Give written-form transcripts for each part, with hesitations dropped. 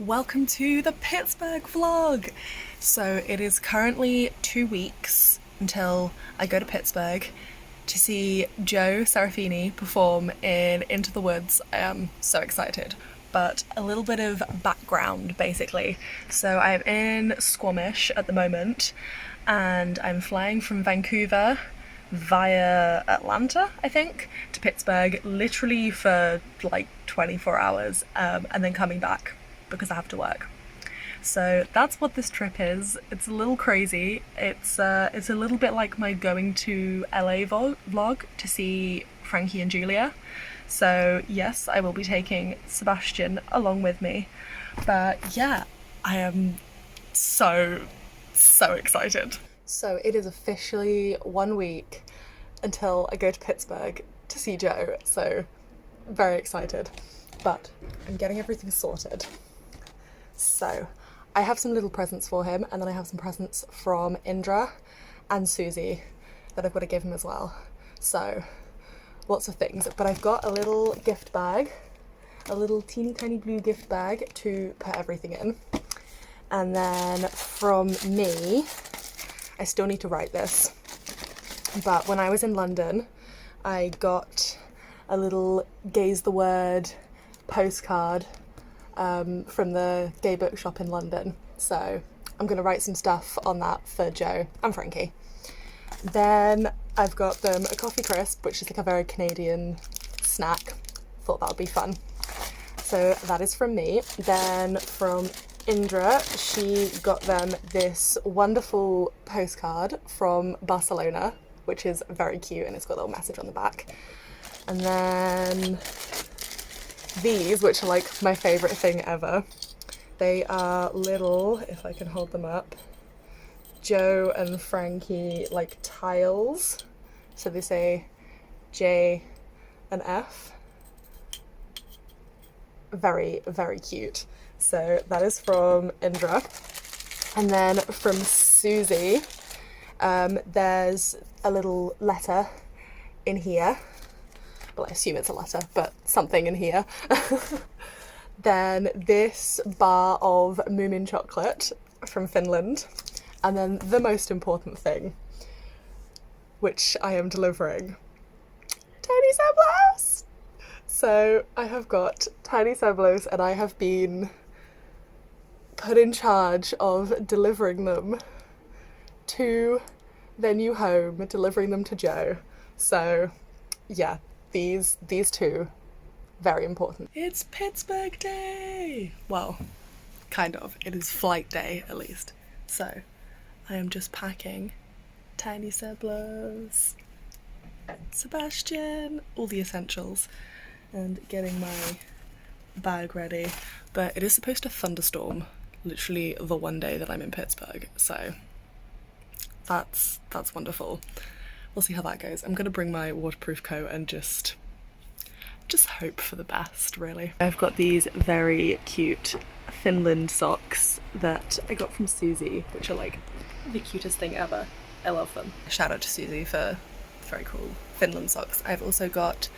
Welcome to the Pittsburgh vlog! So it is currently 2 weeks until I go to Pittsburgh to see Joe Serafini perform in Into the Woods. I am so excited. But a little bit of background basically. So I'm in Squamish at the moment and I'm flying from Vancouver via Atlanta, I think, to Pittsburgh literally for like 24 hours and then coming back because I have to work. So that's what this trip is. It's a little crazy. It's a little bit like my going to LA vlog to see Frankie and Julia. So yes, I will be taking Sebastian along with me. But yeah, I am so excited. So it is officially 1 week until I go to Pittsburgh to see Joe. So very excited. But I'm getting everything sorted. So I have some little presents for him, and then I have some presents from Indra and Susie that I've got to give him as well. So lots of things, but I've got a little gift bag, a little teeny tiny blue gift bag to put everything in. And then from me, I still need to write this, but when I was in London, I got a little Gaze the Word postcard from the gay bookshop in London. So I'm going to write some stuff on that for Joe and Frankie. Then I've got them a coffee crisp, which is like a very Canadian snack. Thought that would be fun. So that is from me. Then from Indra, she got them this wonderful postcard from Barcelona, which is very cute and it's got a little message on the back. And then these, which are like my favourite thing ever. They are little, if I can hold them up, Joe and Frankie like tiles. So they say J and F. Very, very cute. So that is from Indra. And then from Susie, there's a little letter in here. Well, I assume it's a letter, but something in here. Then this bar of Moomin chocolate from Finland. And then the most important thing, which I am delivering, Tiny Seblos! So I have got Tiny Seblos and I have been put in charge of delivering them to their new home, delivering them to Joe. So yeah, these two, very important. It's Pittsburgh Day! Well, kind of. It is flight day, at least. So I am just packing Tiny Seblos, Sebastian, all the essentials, and getting my bag ready. But it is supposed to thunderstorm literally the one day that I'm in Pittsburgh, so that's wonderful. We'll see how that goes. I'm gonna bring my waterproof coat and just hope for the best, really. I've got these very cute Finland socks that I got from Susie, which are like the cutest thing ever. I love them. Shout out to Susie for very cool Finland socks. I've also got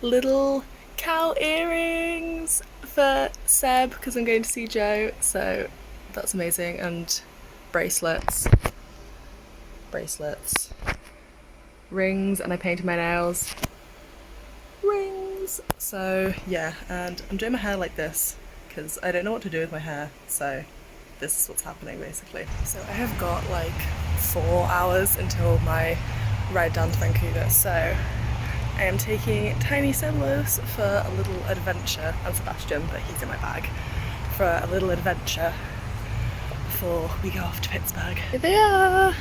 little cow earrings for Seb because I'm going to see Joe, so that's amazing. And bracelets, rings, and I painted my nails. Rings! So yeah, and I'm doing my hair like this because I don't know what to do with my hair, so this is what's happening basically. So I have got like 4 hours until my ride down to Vancouver, so I am taking Tiny Seblos for a little adventure, and Sebastian, but he's in my bag, for a little adventure before we go off to Pittsburgh. Here they are!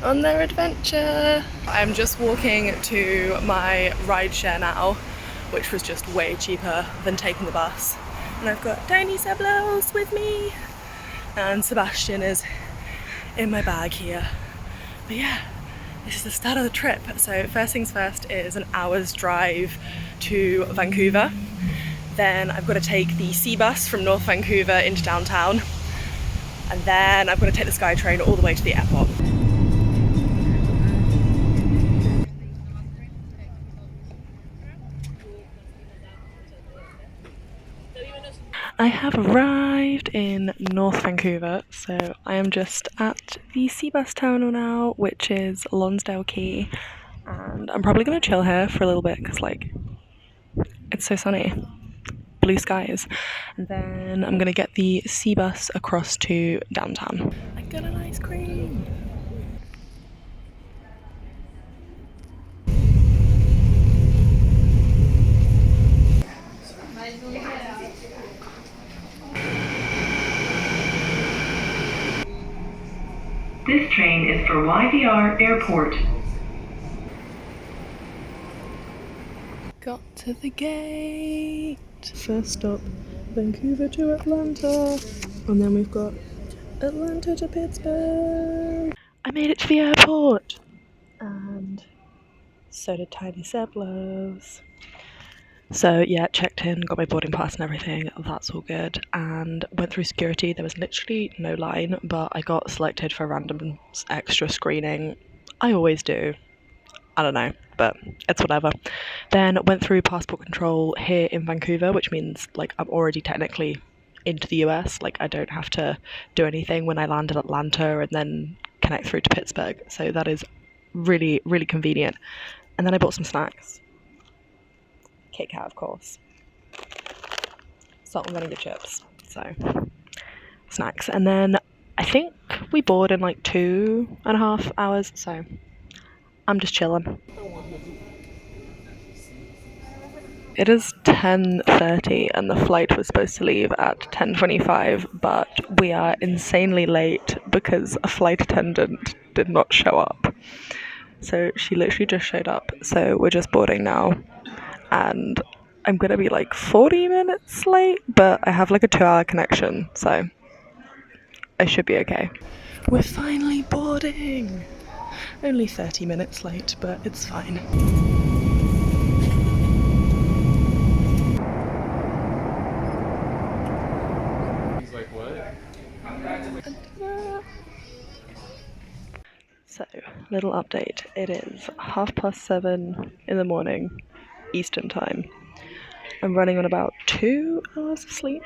On their adventure. I'm just walking to my rideshare now, which was just way cheaper than taking the bus. And I've got Tiny Seblos with me, and Sebastian is in my bag here. But yeah, this is the start of the trip. So first things first is an hour's drive to Vancouver. Then I've got to take the sea bus from North Vancouver into downtown. And then I've got to take the SkyTrain all the way to the airport. I have arrived in North Vancouver, so I am just at the sea bus terminal now, which is Lonsdale Quay, and I'm probably going to chill here for a little bit because, like, it's so sunny. Blue skies. And then I'm going to get the sea bus across to downtown. I got an ice cream! This train is for YVR Airport. Got to the gate. First stop, Vancouver to Atlanta. And then we've got Atlanta to Pittsburgh. I made it to the airport. And so did Tiny Seblos. So yeah, checked in, got my boarding pass and everything, that's all good, and went through security. There was literally no line, but I got selected for a random extra screening. I always do. I don't know, but it's whatever. Then went through passport control here in Vancouver, which means like I'm already technically into the US. Like I don't have to do anything when I land in Atlanta and then connect through to Pittsburgh. So that is really, really convenient. And then I bought some snacks. Kit Kat, of course. Salt and vinegar chips. So, snacks. And then I think we board in like 2.5 hours. So, I'm just chilling. It is 10:30 and the flight was supposed to leave at 10:25, but we are insanely late because a flight attendant did not show up. So she literally just showed up. So we're just boarding now. And I'm gonna be like 40 minutes late, but I have like a 2-hour connection, so I should be okay. We're finally boarding! Only 30 minutes late, but it's fine. He's like, what? So, little update. It is 7:30 in the morning, Eastern time. I'm running on about 2 hours of sleep,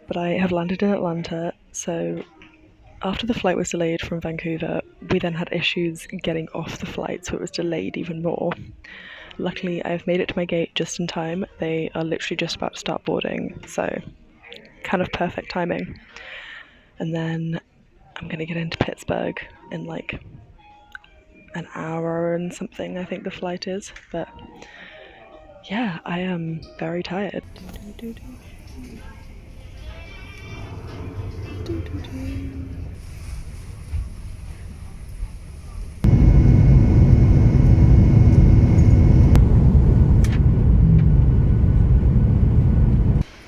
but I have landed in Atlanta, so after the flight was delayed from Vancouver, we then had issues getting off the flight, so it was delayed even more. Luckily, I've made it to my gate just in time. They are literally just about to start boarding, so kind of perfect timing. And then I'm gonna get into Pittsburgh in like an hour and something, I think the flight is, but yeah, I am very tired.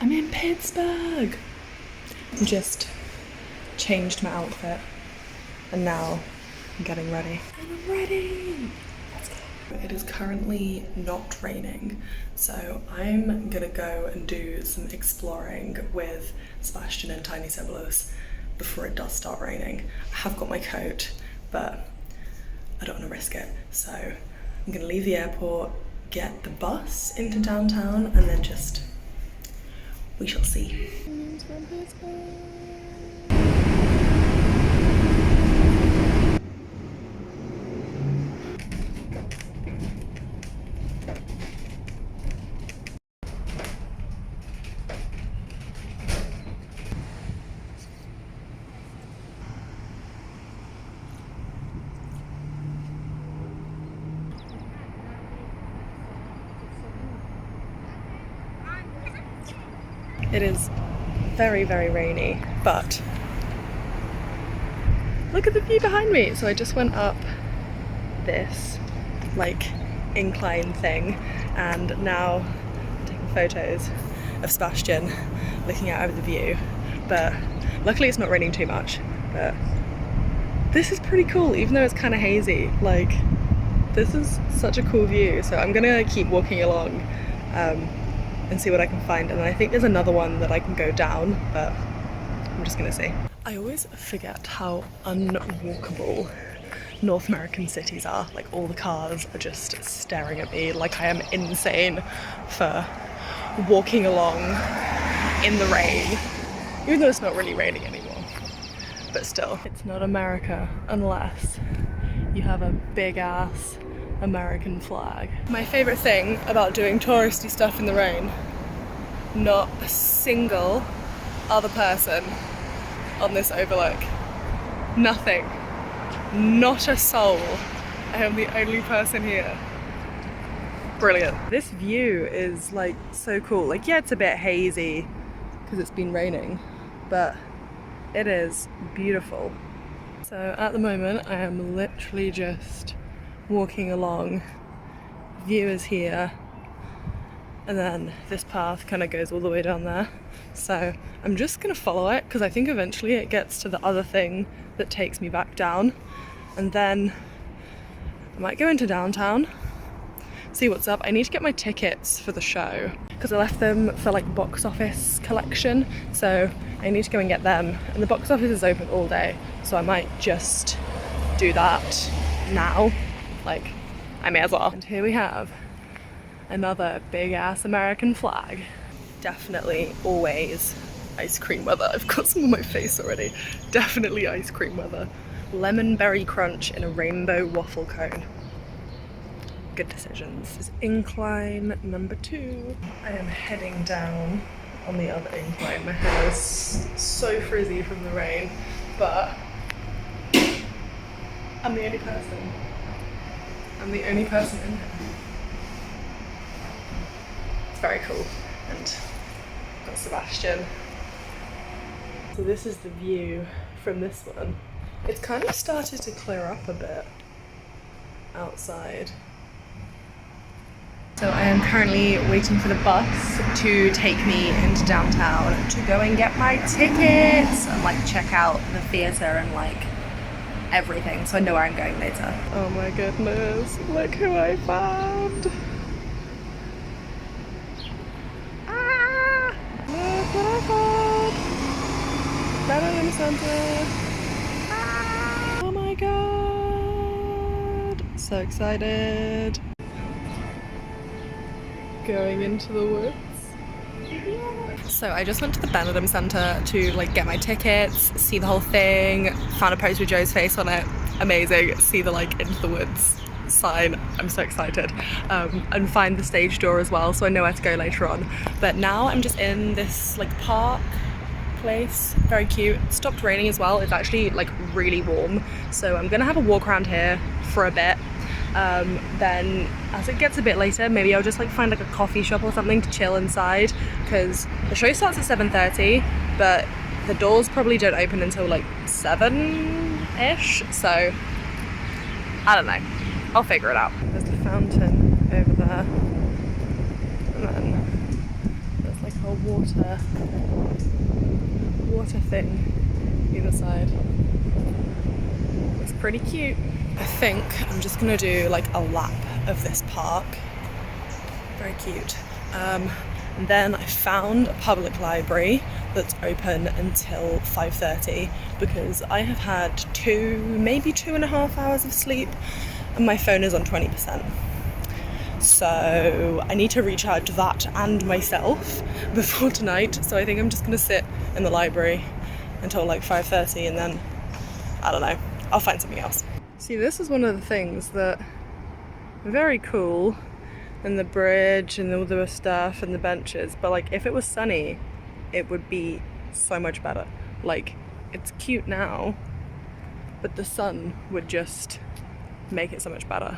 I'm in Pittsburgh! Just changed my outfit and now I'm getting ready. And I'm ready! Let's go. It is currently not raining, so I'm gonna go and do some exploring with Sebastian and Tiny Seblos before it does start raining. I have got my coat, but I don't want to risk it, so I'm gonna leave the airport, get the bus into downtown, and then just we shall see. It is very, very rainy, but look at the view behind me. So I just went up this like incline thing and now I'm taking photos of Sebastian looking out over the view, but luckily it's not raining too much. But this is pretty cool, even though it's kind of hazy. Like, this is such a cool view, so I'm gonna keep walking along and see what I can find, and I think there's another one that I can go down, but I'm just gonna see. I always forget how unwalkable North American cities are. Like, all the cars are just staring at me like I am insane for walking along in the rain, even though it's not really raining anymore. But still, it's not America unless you have a big ass American flag. My favourite thing about doing touristy stuff in the rain, not a single other person on this overlook. Nothing. Not a soul. I am the only person here. Brilliant. This view is like so cool. Like, yeah, it's a bit hazy because it's been raining, but it is beautiful. So at the moment I am literally just walking along. View is here, and then this path kind of goes all the way down there. So I'm just gonna follow it because I think eventually it gets to the other thing that takes me back down, and then I might go into downtown, see what's up. I need to get my tickets for the show because I left them for like box office collection, so I need to go and get them, and the box office is open all day, so I might just do that now. Like, I may as well. And here we have another big ass American flag. Definitely always ice cream weather. I've got some on my face already. Definitely ice cream weather. Lemon berry crunch in a rainbow waffle cone. Good decisions. This is incline number 2. I am heading down on the other incline. My hair is so frizzy from the rain, but I'm the only person. I'm the only person in here. It's very cool. And got Sebastian. So this is the view from this one. It's kind of started to clear up a bit outside. So I am currently waiting for the bus to take me into downtown to go and get my tickets and like check out the theatre and like everything, so I know where I'm going later. Oh my goodness, look who I found! Ah! Look what I found! Meeting Center! Ah! Oh my god! So excited! Going into the woods. So I just went to the Benedum Centre to like get my tickets, see the whole thing, found a post with Joe's face on it, amazing, see the like into the woods sign, I'm so excited, and find the stage door as well, so I know where to go later on. But now I'm just in this like park place, very cute. It stopped raining as well, it's actually like really warm, so I'm gonna have a walk around here for a bit. Then as it gets a bit later, maybe I'll just like find like a coffee shop or something to chill inside, because the show starts at 7:30, but the doors probably don't open until like 7-ish, so I don't know, I'll figure it out. There's the fountain over there, and then there's like a water thing either side. It's pretty cute. I think I'm just gonna do like a lap of this park. Very cute. And then I found a public library that's open until 5:30 because I have had maybe 2.5 hours of sleep and my phone is on 20%. So I need to recharge that and myself before tonight. So I think I'm just gonna sit in the library until like 5:30 and then, I don't know, I'll find something else. See, this is one of the things that are very cool, and the bridge and all the stuff and the benches, but like if it was sunny it would be so much better. Like, it's cute now, but the sun would just make it so much better.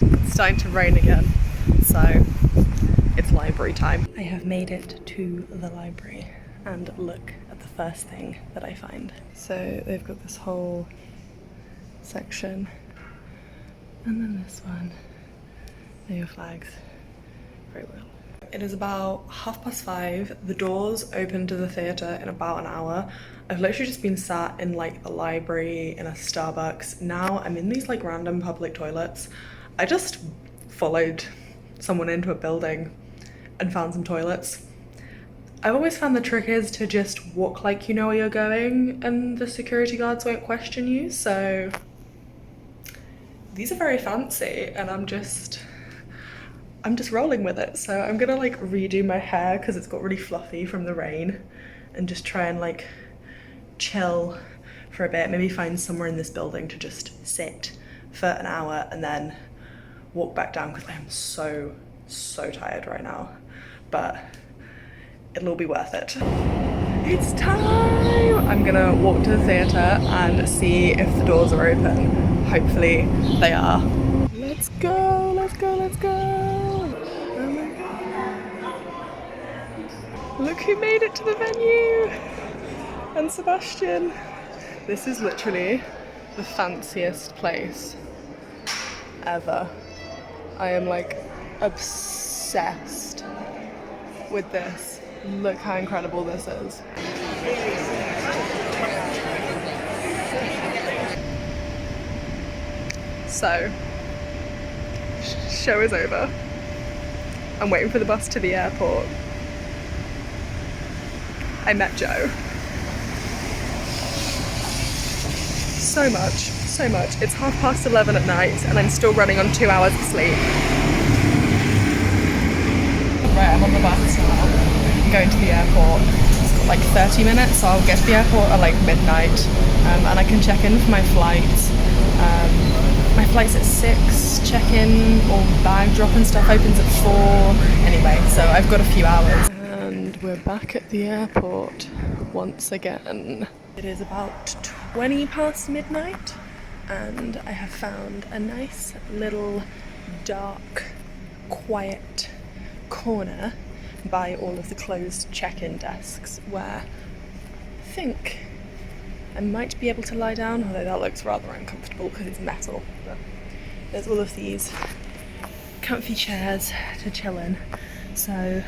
It's starting to rain again, so it's library time. I have made it to the library and look at the first thing that I find. So they've got this whole section, and then this one. There are your flags. Very well. It is about 5:30. The doors open to the theatre in about an hour. I've literally just been sat in like the library, in a Starbucks. Now I'm in these like random public toilets. I just followed someone into a building and found some toilets. I've always found the trick is to just walk like you know where you're going and the security guards won't question you, so these are very fancy and I'm just I'm just rolling with it. So I'm gonna like redo my hair because it's got really fluffy from the rain, and just try and like chill for a bit, maybe find somewhere in this building to just sit for an hour and then walk back down because I am so tired right now, but it'll all be worth it. It's time! I'm gonna walk to the theatre and see if the doors are open. Hopefully they are. Let's go, let's go, let's go! Oh my god. Look who made it to the venue! And Sebastian. This is literally the fanciest place ever. I am like obsessed with this. Look how incredible this is. So, show is over. I'm waiting for the bus to the airport. I met Joe. So much. It's 11:30 at night and I'm still running on 2 hours of sleep. Right, I'm on the bus now. I'm going to the airport. It's got like 30 minutes, so I'll get to the airport at like midnight, and I can check in for my flight. My flight's at 6, check-in or bag drop and stuff opens at 4. Anyway, so I've got a few hours. And we're back at the airport once again. It is about 20 past midnight and I have found a nice little dark, quiet corner by all of the closed check-in desks where I think I might be able to lie down, although that looks rather uncomfortable because it's metal. But there's all of these comfy chairs to chill in. So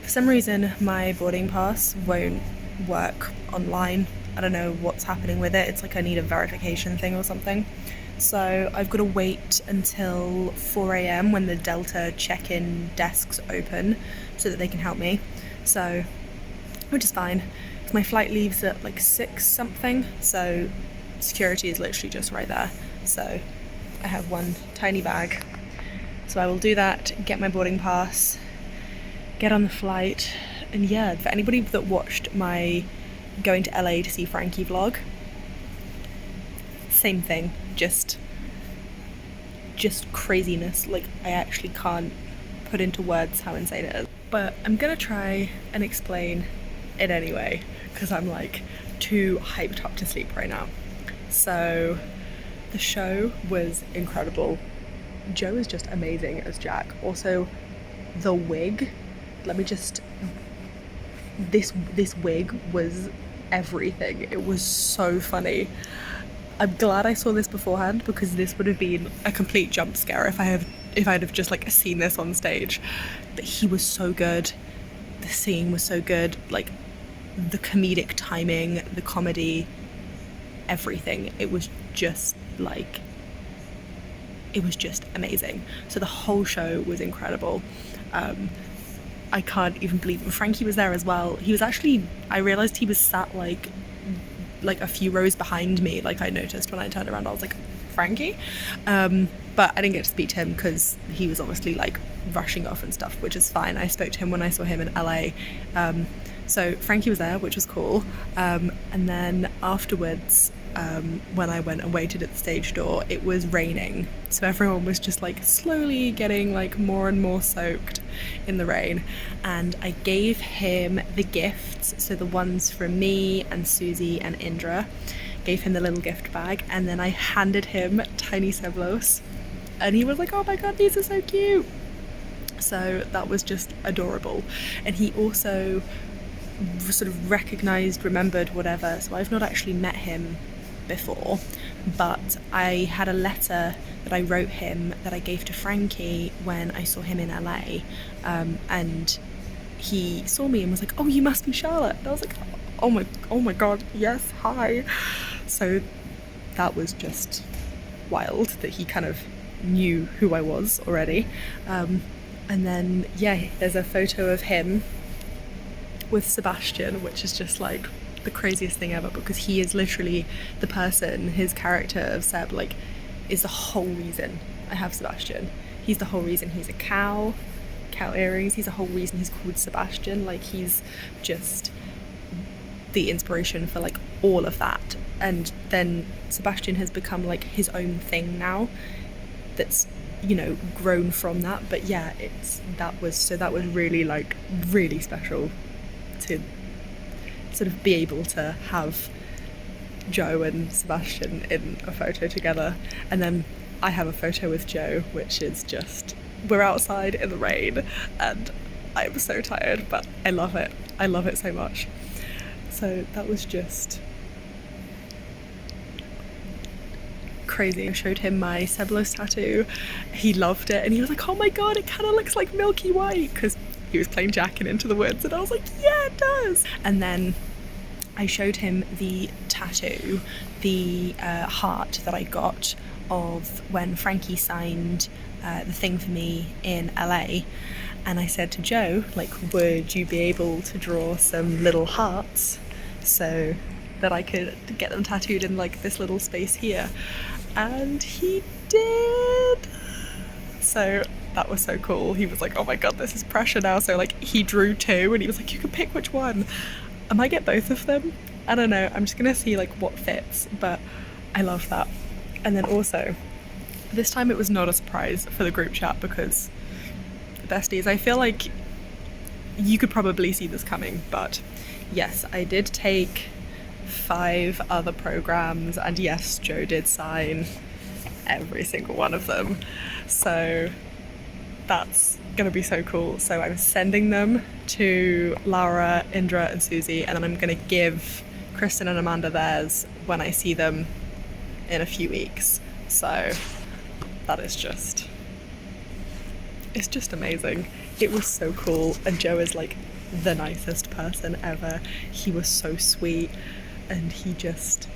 for some reason my boarding pass won't work online. I don't know what's happening with it. It's like I need a verification thing or something. So I've got to wait until 4 a.m. when the Delta check-in desks open so that they can help me. So, which is fine. My flight leaves at like 6 something, so security is literally just right there. So I have one tiny bag. So I will do that, get my boarding pass, get on the flight, and yeah, for anybody that watched my going to LA to see Frankie vlog, same thing, just craziness. Like I actually can't put into words how insane it is. But I'm gonna try and explain it anyway, because I'm like too hyped up to sleep right now. So the show was incredible. Joe is just amazing as Jack. Also the wig, this wig was everything. It was so funny. I'm glad I saw this beforehand because this would have been a complete jump scare if I'd have just like seen this on stage. But he was so good. The singing was so good. Like the comedic timing, the comedy, everything. It was just amazing. So the whole show was incredible. I can't even believe it. Frankie was there as well. He was actually, I realised he was sat like a few rows behind me. Like I noticed when I turned around, I was like, Frankie? But I didn't get to speak to him because he was obviously like rushing off and stuff, which is fine. I spoke to him when I saw him in LA. So Frankie was there, which was cool. And then afterwards, when I went and waited at the stage door, it was raining. So everyone was just like slowly getting like more and more soaked in the rain. And I gave him the gifts, so the ones from me and Susie and Indra, gave him the little gift bag, and then I handed him tiny Seblos. And he was like, oh my god, these are so cute. So that was just adorable. And he also sort of remembered whatever. So I've not actually met him before, but I had a letter that I wrote him that I gave to Frankie when I saw him in LA, and he saw me and was like, oh, you must be Charlotte. And I was like, oh my god, yes, hi. So that was just wild that he kind of knew who I was already. And then yeah, there's a photo of him with Sebastian, which is just like the craziest thing ever, because he is literally his character of Seb, like, is the whole reason I have Sebastian. He's the whole reason he's a cow earrings. He's the whole reason he's called Sebastian. Like, he's just the inspiration for like all of that. And then Sebastian has become like his own thing now that's, you know, grown from that. But yeah, that was really like really special to sort of be able to have Joe and Sebastian in a photo together. And then I have a photo with Joe, which is just, we're outside in the rain and I'm so tired, but I love it. I love it so much. So that was just crazy. I showed him my Cebulos tattoo. He loved it and he was like, oh my god, it kind of looks like Milky White, because he was playing Jack in Into the Woods, and I was like, yeah, it does. And then I showed him the tattoo, the heart that I got of when Frankie signed the thing for me in LA. And I said to Joe, like, would you be able to draw some little hearts so that I could get them tattooed in like this little space here? And he did. So that was so cool. He was like, oh my god, this is pressure now. So like he drew two and he was like, you can pick which one. I might get both of them. I don't know. I'm just gonna see like what fits, but I love that. And then also, this time it was not a surprise for the group chat because besties, I feel like you could probably see this coming, but yes, I did take 5 other programs, and yes, Joe did sign every single one of them. So that's gonna be so cool. So I'm sending them to Laura, Indra and Susie, and then I'm gonna give Kristen and Amanda theirs when I see them in a few weeks. So that is just, it's just amazing. It was so cool, and Joe is like the nicest person ever. He was so sweet, and he just,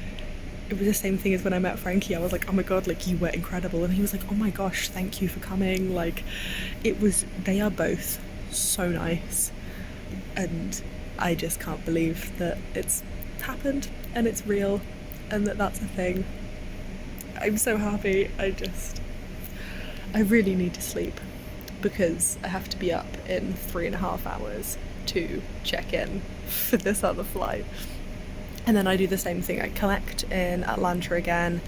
it was the same thing as when I met Frankie. I was like, oh my god, like, you were incredible. And he was like, oh my gosh, thank you for coming. Like, it was, they are both so nice, and I just can't believe that it's happened and it's real and that that's a thing. I'm so happy. I really need to sleep because I have to be up in 3.5 hours to check in for this other flight. And then I do the same thing. I collect in Atlanta again,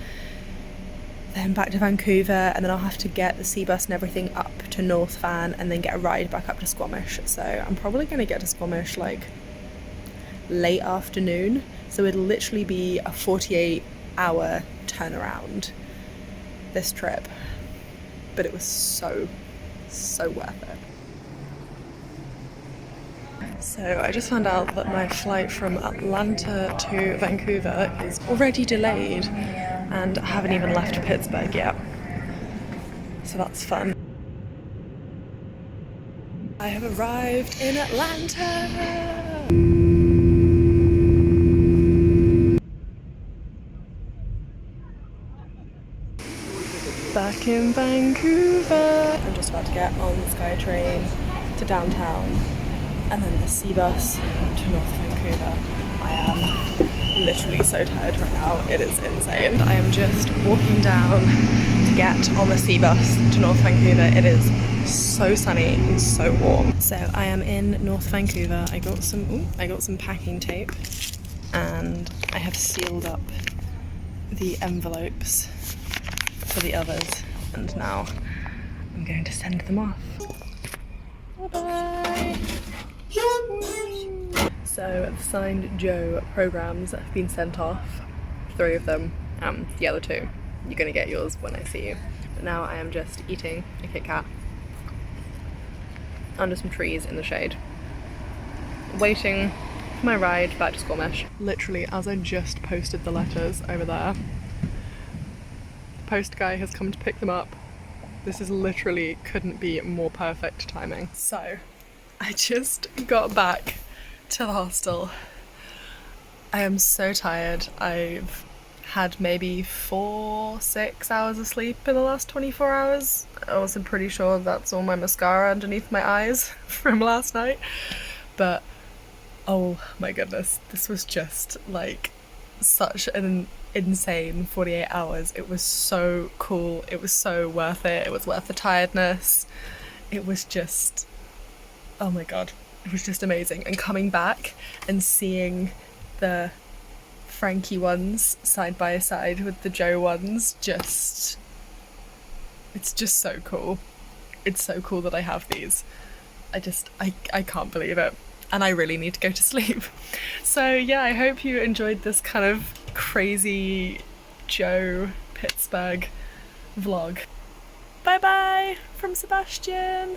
then back to Vancouver, and then I'll have to get the sea bus and everything up to North Van and then get a ride back up to Squamish. So I'm probably going to get to Squamish like late afternoon. So it'll literally be a 48-hour turnaround this trip. But it was so worth it. So I just found out that my flight from Atlanta to Vancouver is already delayed, and I haven't even left Pittsburgh yet. So that's fun. I have arrived in Atlanta! Back in Vancouver! I'm just about to get on the SkyTrain to downtown, and then the sea bus to North Vancouver. I am literally so tired right now, it is insane. I am just walking down to get on the sea bus to North Vancouver. It is so sunny and so warm. So I am in North Vancouver. I got some packing tape, and I have sealed up the envelopes for the others, and now I'm going to send them off. Bye-bye! So the signed Joe programs have been sent off, 3 of them, the other 2, you're going to get yours when I see you. But now I am just eating a Kit Kat under some trees in the shade, waiting for my ride back to Squamish. Literally, as I just posted the letters over there, the post guy has come to pick them up. This is literally, couldn't be more perfect timing. So, I just got back to the hostel. I am so tired. I've had maybe 4-6 hours of sleep in the last 24 hours. I was pretty sure that's all my mascara underneath my eyes from last night. But, oh my goodness, this was just like such an insane 48 hours. It was so cool. It was so worth it. It was worth the tiredness. It was just, oh my god, it was just amazing. And coming back and seeing the Frankie ones side by side with the Joe ones, it's just so cool. It's so cool that I have these. I can't believe it. And I really need to go to sleep. So yeah, I hope you enjoyed this kind of crazy Joe Pittsburgh vlog. Bye bye from Sebastian.